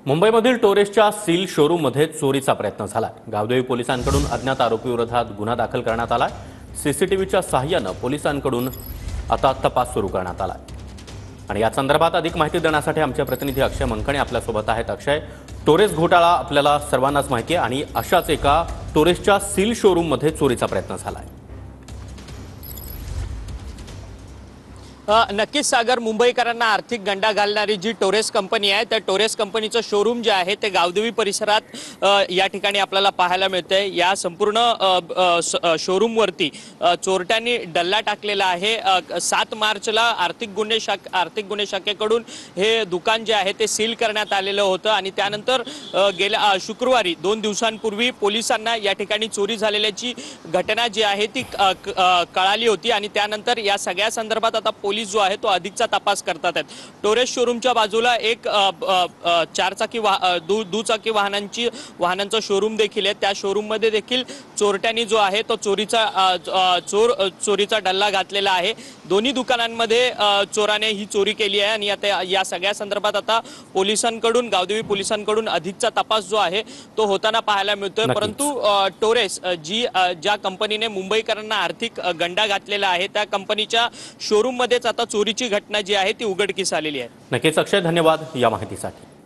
मुंबईमधील टोरेसच्या सील शोरूममध्ये चोरीचा प्रयत्न झाला। गावदेवी पोलिसांकडून अज्ञात आरोपीविरोधात गुन्हा दाखल करण्यात आला। सीसीटीव्हीच्या सहाय्याने पोलिसांकडून आता तपास सुरू करण्यात आला आणि या संदर्भात अधिक माहिती देण्यासाठी आमचे प्रतिनिधी अक्षय मनकणे आपल्यासोबत आहेत। अक्षय, टोरेस घोटाळा आपल्याला सर्वांनाच माहिती आहे आणि अशाच एका टोरेसच्या सील शोरूममध्ये चोरीचा प्रयत्न झाला आहे। नक्कीच सागर, मुंबईकरांना आर्थिक गंडा घालणारी जी टोरेस कंपनी आहे त्या टोरेस कंपनीचं शोरूम जे आहे ते गावदेवी परिसरात या ठिकाणी आपल्याला पाहायला मिळते। या संपूर्ण शोरूमवरती चोरट्यांनी डल्ला टाकलेला आहे। 7 मार्चला आर्थिक गुन्हे शाखेकडून हे दुकान जे आहे ते सील करण्यात आलेलं होतं आणि त्यानंतर गेल्या शुक्रवारी 2 दिवसांपूर्वी पोलिसांना या ठिकाणी चोरी झालेल्याची घटना जी आहे ती कळाली होती आणि त्यानंतर या सगळ्या संदर्भात आता पोलीस जो आहे तो अधिकचा तपास करतात आहेत। टोरेस शोरूमच्या बाजूला एक दुचाकी वाहनांचं शोरूम देखील आहे। त्या शोरूम मध्ये देखील चोरट्यांनी जो आहे तो चोरीचा डल्ला घातलेला आहे। दोन्ही दुकानांमध्ये चोराने ही चोरी केली आहे आणि आता या सगळ्या संदर्भात आता पोलिसांकडून गावदेवी पोलिसांकडून अधिकचा तपास जो आहे तो होताना पाहायला मिळतोय। परंतु टोरेस ज्या कंपनीने मुंबईकरांना आर्थिक गंडा घातलेला आहे त्या कंपनीच्या शोरूम मध्ये आता चोरीची घटना जी आहे ती उघडकीस आलेली आहे। नक्कीच अक्षय, धन्यवाद या माहितीसाठी।